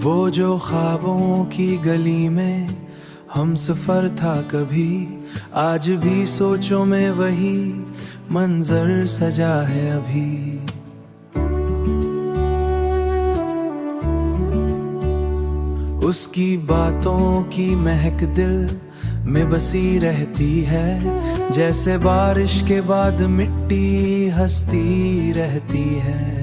वो जो ख्वाबों की गली में हम सफर था कभी, आज भी सोचों में वही मंजर सजा है अभी। उसकी बातों की महक दिल में बसी रहती है, जैसे बारिश के बाद मिट्टी हंसती रहती है।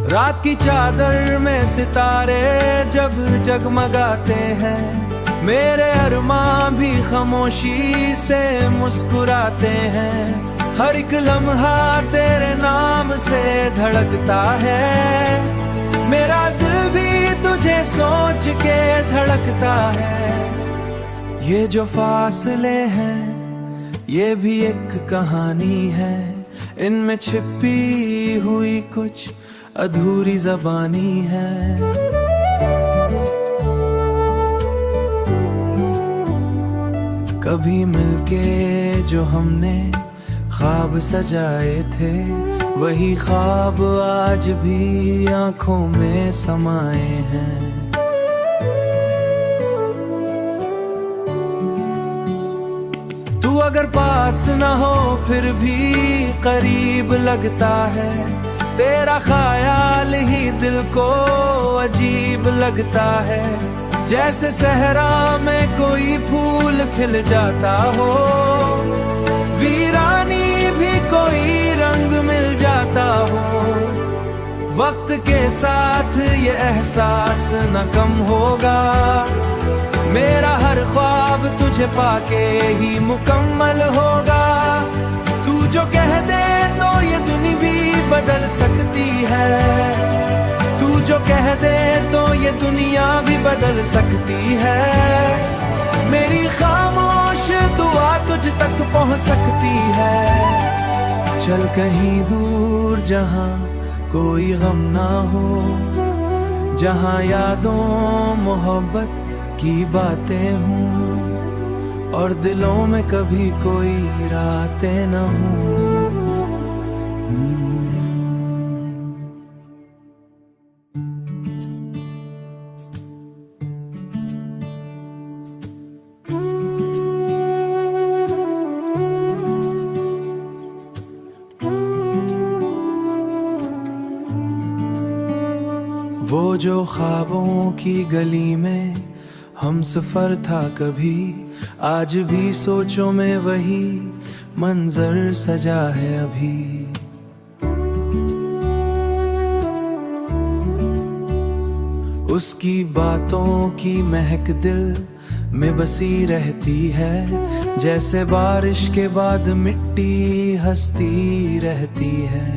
रात की चादर में सितारे जब जगमगाते हैं, मेरे अरमां भी खामोशी से मुस्कुराते हैं। हर एक लम्हा तेरे नाम से धड़कता है, मेरा दिल भी तुझे सोच के धड़कता है। ये जो फासले हैं ये भी एक कहानी है, इनमें छिपी हुई कुछ अधूरी ज़बानी है। कभी मिलके जो हमने ख्वाब सजाए थे, वही ख्वाब आज भी आंखों में समाए हैं। तू अगर पास ना हो फिर भी करीब लगता है, तेरा ख्याल ही दिल को अजीब लगता है। जैसे सहरा में कोई फूल खिल जाता हो, वीरानी भी कोई रंग मिल जाता हो। वक्त के साथ ये एहसास न कम होगा, मेरा हर ख्वाब तुझे पाके ही मुकम्मल होगा। तू जो कह दे तो ये दुनिया भी बदल सकती है, तू जो कह दे तो ये दुनिया भी बदल सकती है। मेरी खामोश दुआ तुझ तक पहुंच सकती है। चल कहीं दूर जहां कोई गम ना हो, जहां यादों मोहब्बत की बातें हों और दिलों में कभी कोई रातें न हों। वो जो ख्वाबों की गली में हम सफर था कभी, आज भी सोचों में वही मंजर सजा है अभी। उसकी बातों की महक दिल में बसी रहती है, जैसे बारिश के बाद मिट्टी हंसती रहती है।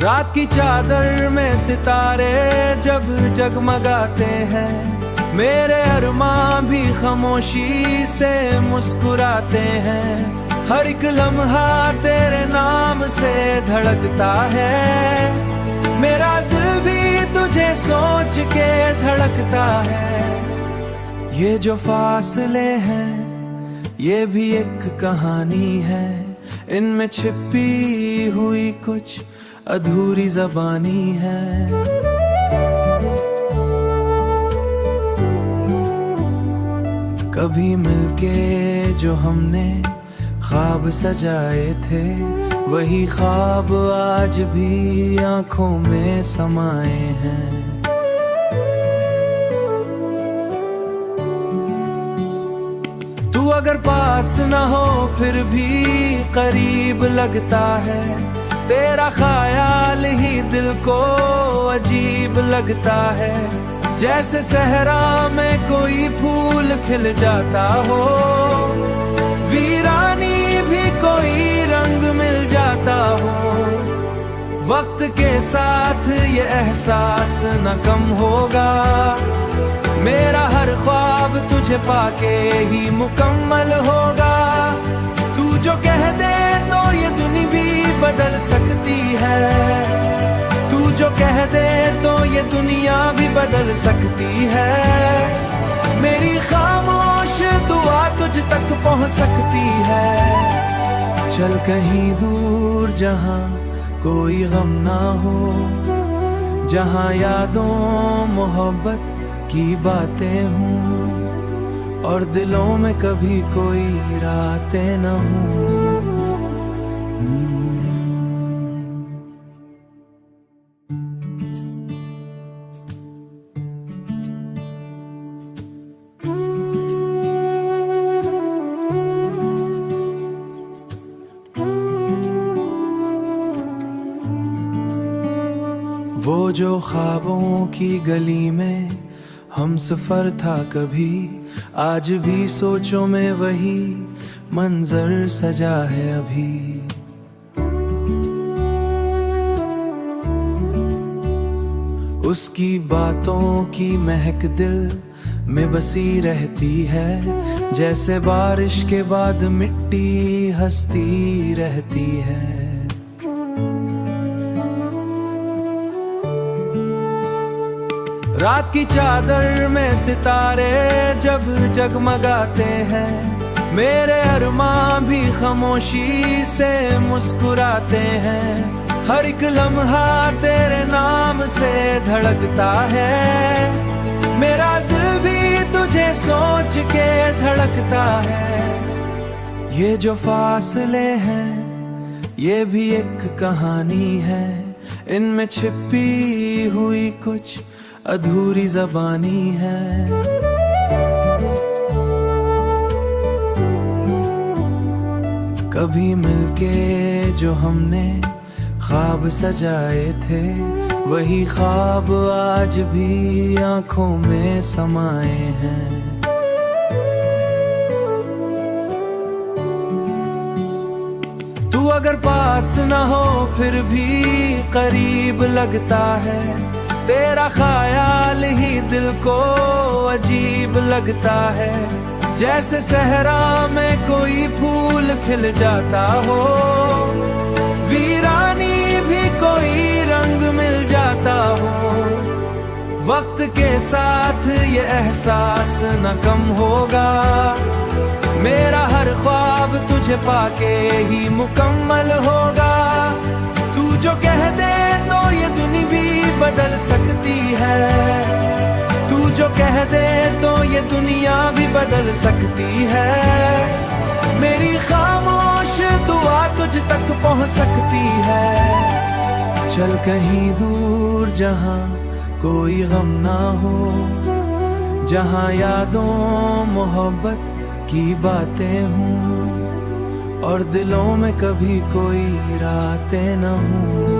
रात की चादर में सितारे जब जगमगाते हैं, मेरे अरमां भी खामोशी से मुस्कुराते हैं। हर एक लम्हा तेरे नाम से धड़कता है, मेरा दिल भी तुझे सोच के धड़कता है। ये जो फासले हैं ये भी एक कहानी है, इनमें छिपी हुई कुछ अधूरी ज़बानी है। कभी मिलके जो हमने ख्वाब सजाए थे, वही ख्वाब आज भी आंखों में समाए हैं। तू अगर पास ना हो फिर भी करीब लगता है, तेरा ख्याल ही दिल को अजीब लगता है। जैसे सहरा में कोई फूल खिल जाता हो, वीरानी भी कोई रंग मिल जाता हो। वक्त के साथ ये एहसास न कम होगा, मेरा हर ख्वाब तुझे पाके ही मुकम्मल होगा। तू जो कह दे तो ये दुनिया भी बदल सकती है, तू जो कह दे तो ये दुनिया भी बदल सकती है। मेरी खामोश दुआ तुझ तक पहुंच सकती है। चल कहीं दूर जहां कोई गम ना हो, जहां यादों मोहब्बत की बातें हों और दिलों में कभी कोई रातें न हों। वो जो ख्वाबों की गली में हम सफर था कभी, आज भी सोचों में वही मंजर सजा है अभी। उसकी बातों की महक दिल में बसी रहती है, जैसे बारिश के बाद मिट्टी हंसती रहती है। रात की चादर में सितारे जब जगमगाते हैं, मेरे अरमां भी खामोशी से मुस्कुराते हैं। हर एक लम्हा तेरे नाम से धड़कता है, मेरा दिल भी तुझे सोच के धड़कता है। ये जो फासले हैं ये भी एक कहानी है, इनमें छिपी हुई कुछ अधूरी ज़बानी है। कभी मिलके जो हमने ख्वाब सजाए थे, वही ख्वाब आज भी आंखों में समाए हैं। तू अगर पास ना हो फिर भी करीब लगता है, तेरा ख्याल ही दिल को अजीब लगता है। जैसे सहरा में कोई फूल खिल जाता हो, वीरानी भी कोई रंग मिल जाता हो। वक्त के साथ ये एहसास न कम होगा, मेरा हर ख्वाब तुझे पाके ही मुकम्मल होगा। तू जो कह दे तो ये दुनिया भी बदल सकती है, तू जो कह दे तो ये दुनिया भी बदल सकती है। मेरी खामोश दुआ तुझ तक पहुंच सकती है। चल कहीं दूर जहां कोई गम ना हो, जहां यादों मोहब्बत की बातें हों और दिलों में कभी कोई रातें न हों।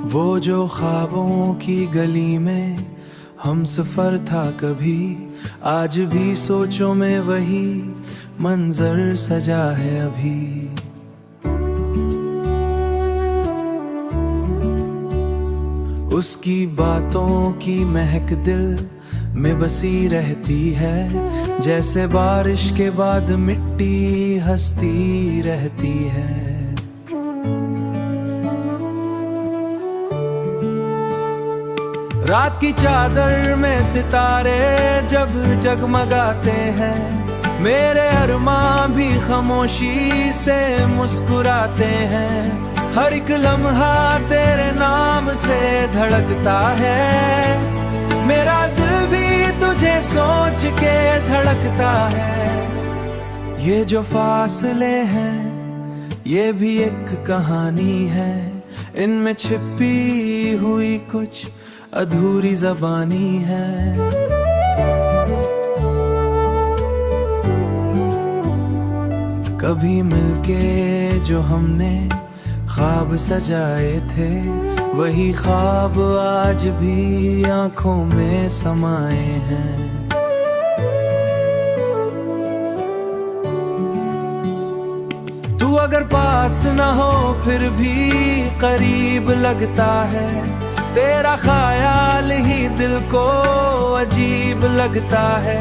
वो जो ख्वाबों की गली में हम सफर था कभी, आज भी सोचों में वही मंजर सजा है अभी। उसकी बातों की महक दिल में बसी रहती है, जैसे बारिश के बाद मिट्टी हंसती रहती है। रात की चादर में सितारे जब जगमगाते हैं, मेरे अरमां भी खामोशी से मुस्कुराते हैं। हर एक लम्हा तेरे नाम से धड़कता है, मेरा दिल भी तुझे सोच के धड़कता है। ये जो फासले हैं ये भी एक कहानी है, इनमें छिपी हुई कुछ अधूरी ज़बानी है। कभी मिलके जो हमने ख्वाब सजाए थे, वही ख्वाब आज भी आंखों में समाए हैं। तू अगर पास ना हो फिर भी करीब लगता है, तेरा ख्याल ही दिल को अजीब लगता है,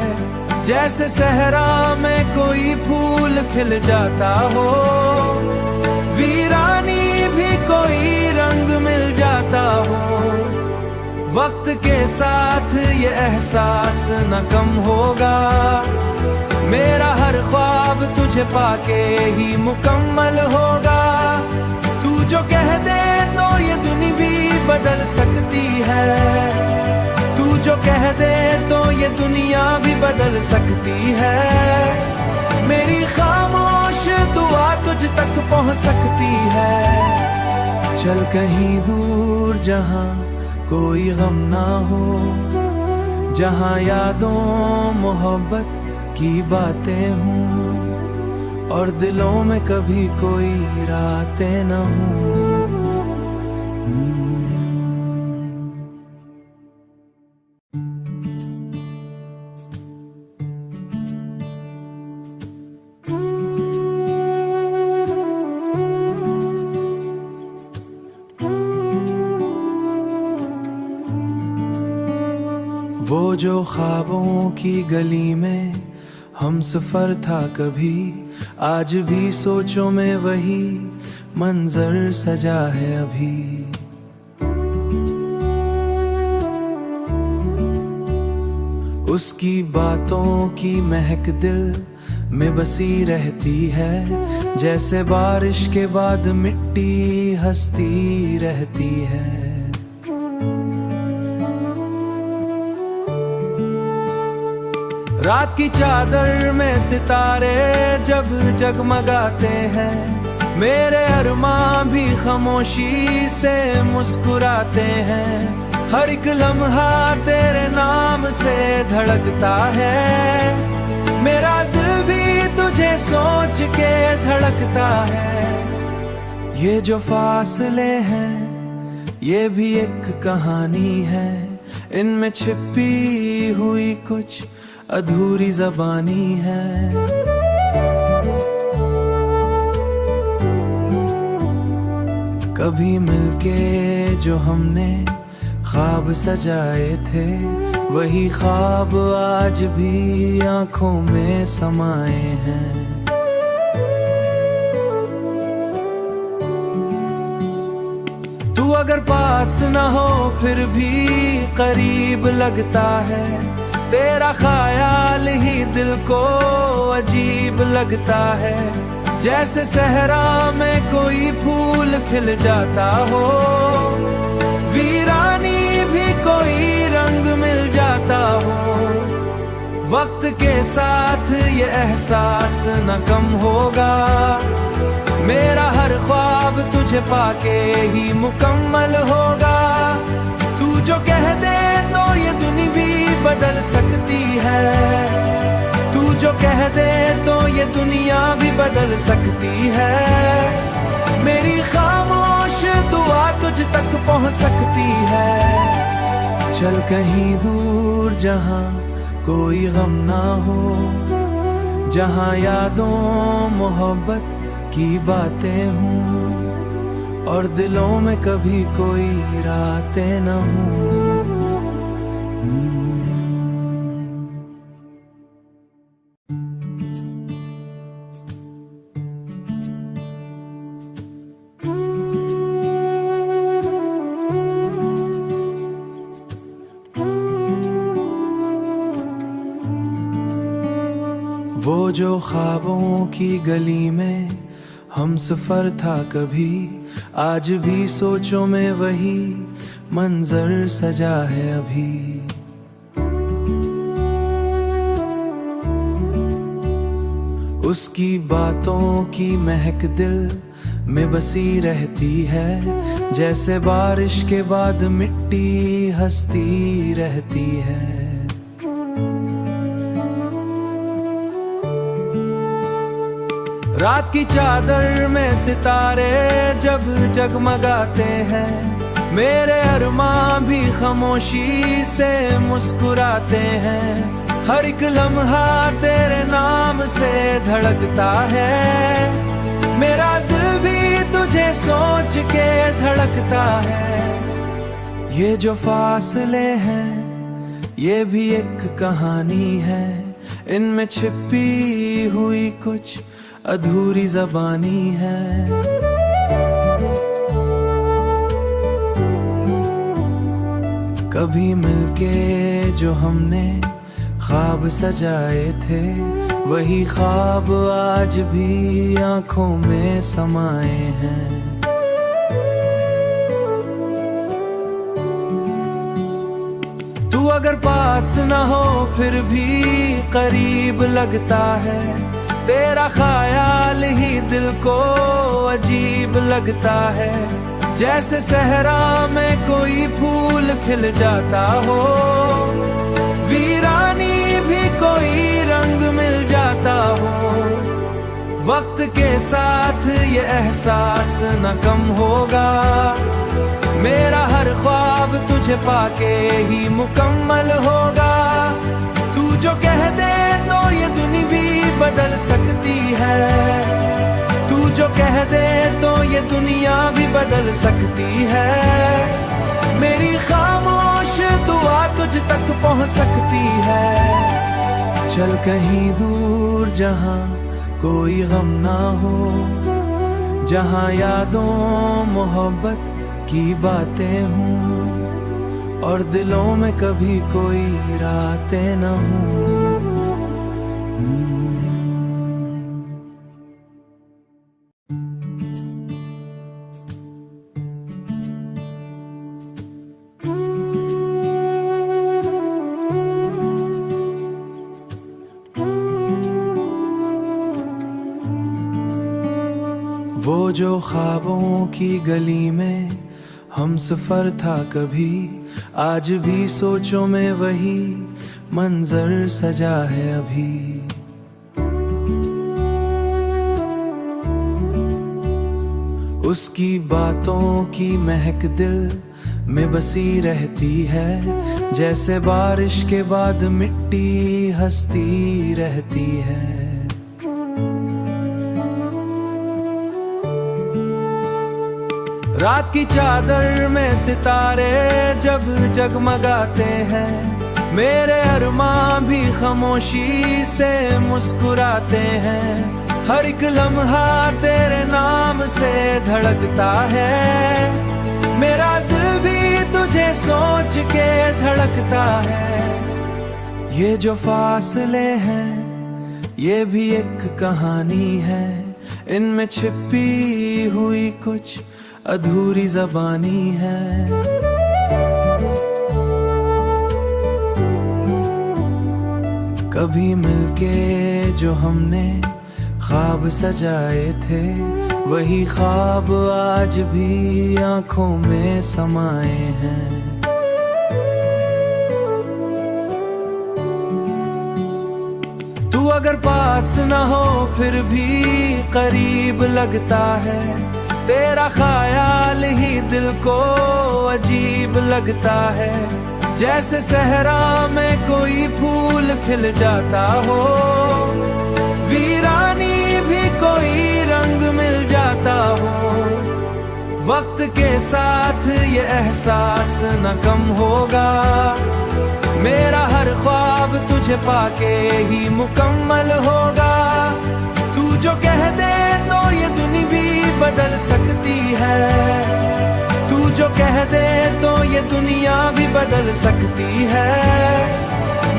जैसे सहरा में कोई फूल खिल जाता हो, वीरानी भी कोई रंग मिल जाता हो। वक्त के साथ ये एहसास न कम होगा, मेरा हर ख्वाब तुझे पाके ही मुकम्मल होगा। तू जो कह दे तो ये दुनिया भी बदल सकती है, तू जो कह दे तो ये दुनिया भी बदल सकती है। मेरी खामोश दुआ तुझ तक पहुंच सकती है। चल कहीं दूर जहां कोई गम ना हो, जहां यादों मोहब्बत की बातें हों और दिलों में कभी कोई रातें न हों। वो जो ख्वाबों की गली में हम सफर था कभी, आज भी सोचों में वही मंजर सजा है अभी। उसकी बातों की महक दिल में बसी रहती है, जैसे बारिश के बाद मिट्टी हंसती रहती है। रात की चादर में सितारे जब जगमगाते हैं, मेरे अरमां भी खामोशी से मुस्कुराते हैं। हर एक लम्हा तेरे नाम से धड़कता है, मेरा दिल भी तुझे सोच के धड़कता है। ये जो फासले हैं ये भी एक कहानी है, इनमें छिपी हुई कुछ अधूरी ज़बानी है। कभी मिलके जो हमने ख्वाब सजाए थे, वही ख्वाब आज भी आंखों में समाए हैं। तू अगर पास ना हो फिर भी करीब लगता है, तेरा ख्याल ही दिल को अजीब लगता है, जैसे सहरा में कोई फूल खिल जाता हो, वीरानी भी कोई रंग मिल जाता हो। वक्त के साथ ये एहसास न कम होगा, मेरा हर ख्वाब तुझे पाके ही मुकम्मल होगा। तू जो कह दे तो ये दुनिया भी बदल सकती है, तू जो कह दे तो ये दुनिया भी बदल सकती है। मेरी खामोश दुआ तुझ तक पहुंच सकती है। चल कहीं दूर जहां कोई गम ना हो, जहां यादों मोहब्बत की बातें हों और दिलों में कभी कोई रातें न हों। वो जो ख्वाबों की गली में हम सफर था कभी, आज भी सोचों में वही मंजर सजा है अभी। उसकी बातों की महक दिल में बसी रहती है, जैसे बारिश के बाद मिट्टी हंसती रहती है। रात की चादर में सितारे जब जगमगाते हैं, मेरे अरमां भी खामोशी से मुस्कुराते हैं। हर एक लम्हा तेरे नाम से धड़कता है, मेरा दिल भी तुझे सोच के धड़कता है। ये जो फासले हैं ये भी एक कहानी है, इनमें छिपी हुई कुछ अधूरी ज़बानी है। कभी मिलके जो हमने ख्वाब सजाए थे, वही ख्वाब आज भी आंखों में समाए हैं। तू अगर पास न हो फिर भी करीब लगता है, तेरा ख्याल ही दिल को अजीब लगता है। जैसे सहरा में कोई फूल खिल जाता हो, वीरानी भी कोई रंग मिल जाता हो। वक्त के साथ ये एहसास न कम होगा, मेरा हर ख्वाब तुझे पाके ही मुकम्मल होगा। तू जो कह दे तो ये दुनिया भी बदल सकती है, तू जो कह दे तो ये दुनिया भी बदल सकती है। मेरी खामोश दुआ तुझ तक पहुंच सकती है। चल कहीं दूर जहां कोई गम ना हो, जहां यादों मोहब्बत की बातें हों और दिलों में कभी कोई रातें न हों। वो जो ख्वाबों की गली में हम सफर था कभी, आज भी सोचों में वही मंजर सजा है अभी। उसकी बातों की महक दिल में बसी रहती है, जैसे बारिश के बाद मिट्टी हंसती रहती है। रात की चादर में सितारे जब जगमगाते हैं, मेरे अरमां भी खामोशी से मुस्कुराते हैं। हर एक लम्हा तेरे नाम से धड़कता है, मेरा दिल भी तुझे सोच के धड़कता है। ये जो फासले हैं ये भी एक कहानी है, इनमें छिपी हुई कुछ अधूरी ज़बानी है। कभी मिलके जो हमने ख्वाब सजाए थे, वही ख्वाब आज भी आंखों में समाए हैं। तू अगर पास न हो फिर भी करीब लगता है, तेरा ख्याल ही दिल को अजीब लगता है। जैसे सहरा में कोई फूल खिल जाता हो, वीरानी भी कोई रंग मिल जाता हो। वक्त के साथ ये एहसास न कम होगा, मेरा हर ख्वाब तुझे पाके ही मुकम्मल होगा। तू जो कह दे तो ये दुनिया भी बदल सकती है, तू जो कह दे तो ये दुनिया भी बदल सकती है।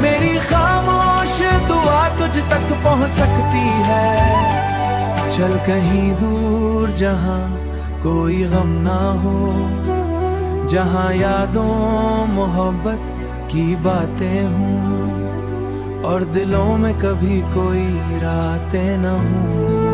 मेरी खामोश दुआ तुझ तक पहुंच सकती है। चल कहीं दूर जहां कोई गम ना हो, जहां यादों मोहब्बत की बातें हों और दिलों में कभी कोई रातें न हों।